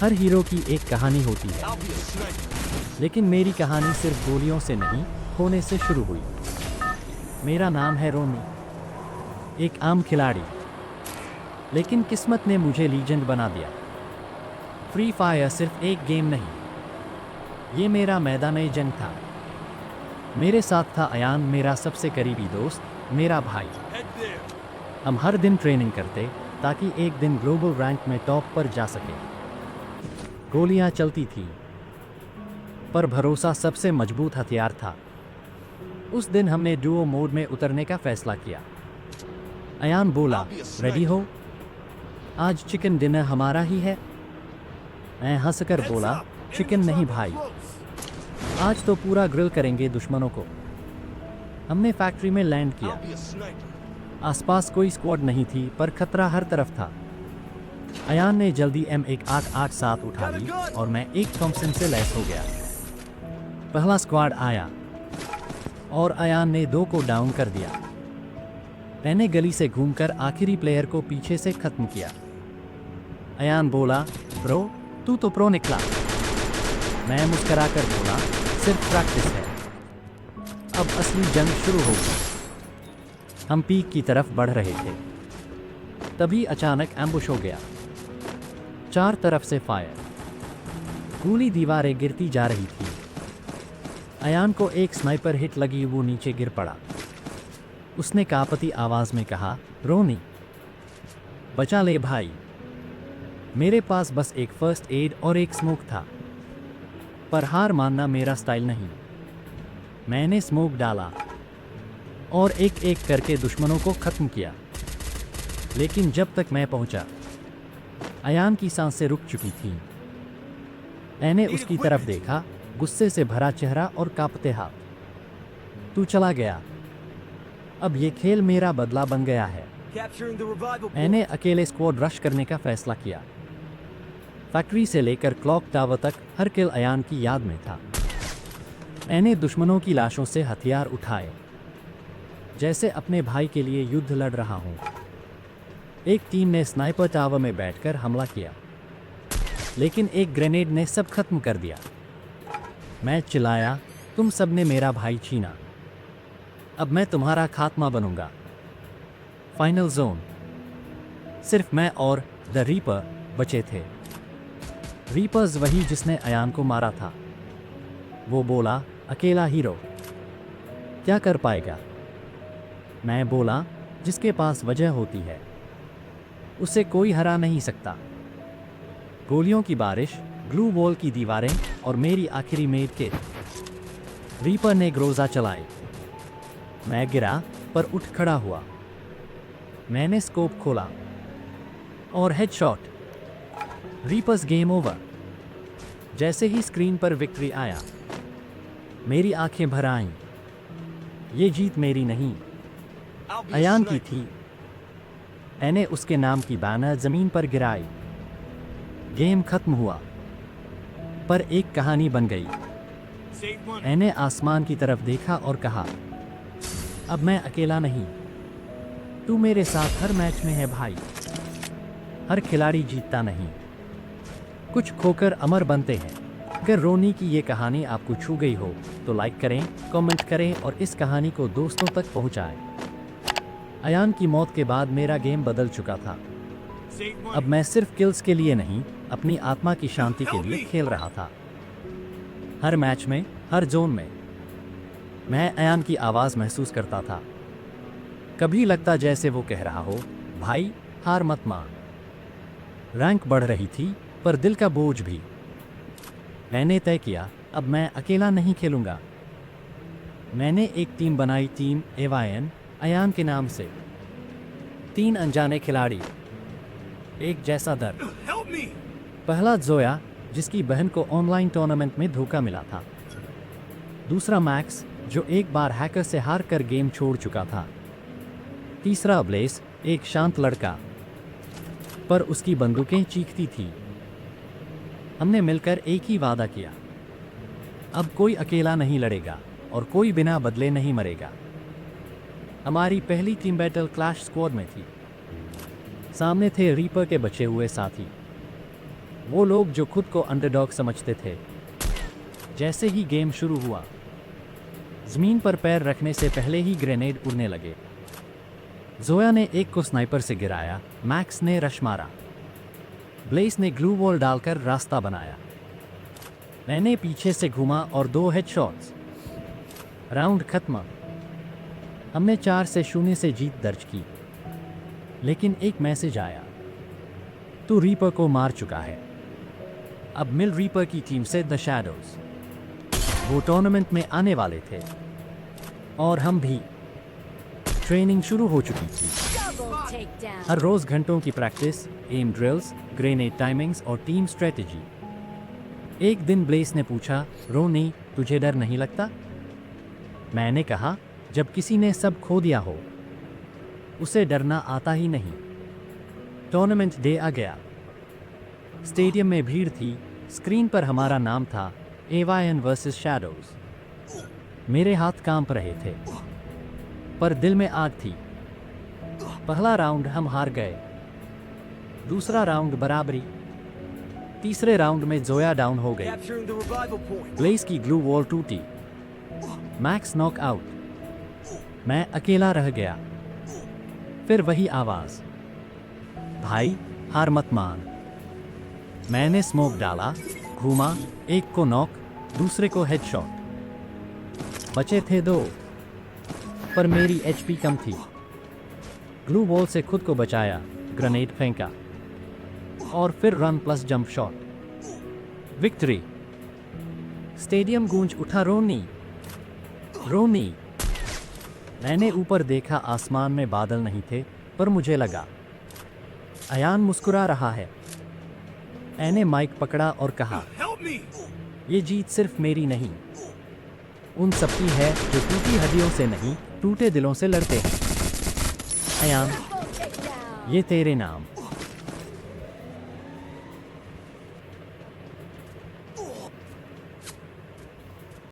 हर hero की एक कहानी होती है, लेकिन मेरी कहानी सिर्फ गोलियों से नहीं, खोने से शुरू हुई। मेरा नाम है रोनी, एक आम खिलाड़ी, लेकिन किस्मत ने मुझे लीजेंड बना दिया। फ्री फायर सिर्फ एक गेम नहीं, ये मेरा मैदान जंग था। मेरे साथ था अयान, मेरा सबसे करीबी दोस्त, मेरा भाई। हम हर दिन ट्रेनिंग करते ताकि एक दिन ग्लोबल रैंक में टॉप पर जा सके। गोलियां चलती थीं, पर भरोसा सबसे मजबूत हथियार था। उस दिन हमने डुओ मोड में उतरने का फैसला किया। अयान बोला, रेडी हो? आज चिकन डिनर हमारा ही है। मैं हंसकर बोला, चिकन नहीं भाई, आज तो पूरा ग्रिल करेंगे दुश्मनों को। हमने फैक्ट्री में लैंड किया। आसपास कोई स्क्वाड नहीं थी, पर खतरा हर तरफ था। अयान ने जल्दी M1887 उठा ली और मैं एक थॉम्सन से लैस हो गया। पहला स्क्वाड आया और अयान ने 2 को डाउन कर दिया। मैंने गली से घूमकर आखिरी प्लेयर को पीछे से खत्म किया। अयान बोला, ब्रो तू तो प्रो निकला। मैं मुस्कुराकर बोला, सिर्फ प्रैक्टिस है, अब असली जंग शुरू होगी। हम पीक की तरफ बढ़ रहे थे, तभी अचानक एम्बुश हो गया। 4 तरफ से फायर, गोली दीवारें गिरती जा रही थी। अयान को एक स्नाइपर हिट लगी, वो नीचे गिर पड़ा। उसने कांपती आवाज में कहा, रोनी बचा ले भाई। मेरे पास बस एक फर्स्ट एड और एक स्मोक था, पर हार मानना मेरा स्टाइल नहीं। मैंने स्मोक डाला और एक एक करके दुश्मनों को खत्म किया। लेकिन जब तक मैं पहुंचा, अयान की सांसें रुक चुकी थीं। मैंने उसकी तरफ देखा, गुस्से से भरा चेहरा और कांपते हाथ। तू चला गया, अब ये खेल मेरा बदला बन गया है। मैंने अकेले स्क्वाड रश करने का फैसला किया। फैक्ट्री से लेकर क्लॉक टावर तक हर किल अयान की याद में था। मैंने दुश्मनों की लाशों से हथियार उठाए, जैसे अपने भाई के लिए युद्ध लड़ रहा हूं। एक टीम ने स्नाइपर टावर में बैठकर हमला किया, लेकिन एक ग्रेनेड ने सब खत्म कर दिया। मैं चिल्लाया, तुम सब ने मेरा भाई छीना, अब मैं तुम्हारा खात्मा बनूंगा। फाइनल जोन, सिर्फ मैं और द रीपर बचे थे। रीपर्स वही जिसने अयान को मारा था। वो बोला, अकेला हीरो क्या कर पाएगा? मैं बोला, जिसके पास वजह होती है उसे कोई हरा नहीं सकता। गोलियों की बारिश, ग्लू वॉल की दीवारें और मेरी आखिरी मेड के। रीपर ने ग्रोजा चलाए। मैं गिरा पर उठ खड़ा हुआ। मैंने स्कोप खोला और हेडशॉट। Reapers game over. जैसे ही स्क्रीन पर विक्ट्री आया, मेरी आंखें भर आईं। ये जीत मेरी नहीं, अयान की थी। मैंने उसके नाम की बैनर जमीन पर गिराई। गेम खत्म हुआ, पर एक कहानी बन गई। मैंने आसमान की तरफ देखा और कहा, अब मैं अकेला नहीं, तू मेरे साथ हर मैच में है भाई। हर खिलाड़ी जीतता नहीं, कुछ खोकर अमर बनते हैं। अगर रोनी की ये कहानी आपको छू गई हो तो लाइक करें, कमेंट करें और इस कहानी को दोस्तों तक पहुंचाएं। अयान की मौत के बाद मेरा गेम बदल चुका था। अब मैं सिर्फ किल्स के लिए नहीं, अपनी आत्मा की शांति के लिए खेल रहा था। हर मैच में, हर जोन में मैं अयान की आवाज़ महसूस करता था। कभी लगता जैसे वो कह रहा हो, भाई हार मत मान। रैंक बढ़ रही थी, पर दिल का बोझ भी। मैंने तय किया, अब मैं अकेला नहीं खेलूंगा। मैंने एक टीम बनाई, टीम AYN, अयान के नाम से। 3 अनजाने खिलाड़ी, एक जैसा दर्द। पहला जोया, जिसकी बहन को ऑनलाइन टूर्नामेंट में धोखा मिला था। दूसरा मैक्स, जो एक बार हैकर से हार कर गेम छोड़ चुका था। तीसरा ब्लेस, एक शांत लड़का, पर उसकी बंदूकें चीखती थी। हमने मिलकर एक ही वादा किया, अब कोई अकेला नहीं लड़ेगा और कोई बिना बदले नहीं मरेगा। हमारी पहली टीम बैटल क्लैश स्क्वाड में थी। सामने थे रीपर के बचे हुए साथी। वो लोग जो खुद को अंडरडॉग समझते थे। जैसे ही गेम शुरू हुआ, जमीन पर पैर रखने से पहले ही ग्रेनेड उड़ने लगे। जोया ने एक को स्नाइपर से गिराया, मैक्स ने रश मारा, ब्लेस ने ग्लू वॉल डालकर रास्ता बनाया, मैंने पीछे से घूमा और 2 हेडशॉट्स। राउंड खत्म। हमने 4-0 से जीत दर्ज की। लेकिन एक मैसेज आया, तू रीपर को मार चुका है। अब मिल रीपर की टीम से द शैडोज। वो टूर्नामेंट में आने वाले थे और हम भी। ट्रेनिंग शुरू हो चुकी थी। हर रोज घंटों की practice, aim drills, grenade timings और टीम स्ट्रेटेजी। एक दिन ब्लेस ने पूछा, रोनी तुझे डर नहीं लगता? मैंने कहा, जब किसी ने सब खो दिया हो उसे डरना आता ही नहीं। टूर्नामेंट डे आ गया। स्टेडियम में भीड़ थी। स्क्रीन पर हमारा नाम था, AYN वर्सेस शैडोज। मेरे हाथ कांप रहे थे, पर दिल में आग थी। पहला राउंड हम हार गए, दूसरा राउंड बराबरी, तीसरे राउंड में जोया डाउन हो गई। ब्लेस की ग्लू वॉल टूटी, मैक्स नॉक आउट, मैं अकेला रह गया। फिर वही आवाज, भाई हार मत मान। मैंने स्मोक डाला, घूमा, एक को नॉक, दूसरे को हेडशॉट। बचे थे 2, पर मेरी HP कम थी। ग्लू वॉल से खुद को बचाया, ग्रेनेड फेंका और फिर run plus jump shot. Victory. Stadium गूंज उठा, रोनी रोनी। मैंने ऊपर देखा, आसमान में बादल नहीं थे, पर मुझे लगा अयान मुस्कुरा रहा है। मैंने माइक पकड़ा और कहा, ये जीत सिर्फ मेरी नहीं, उन सबकी है जो टूटी हड्डियों से नहीं, टूटे दिलों से लड़ते हैं। अयान, ये तेरे नाम।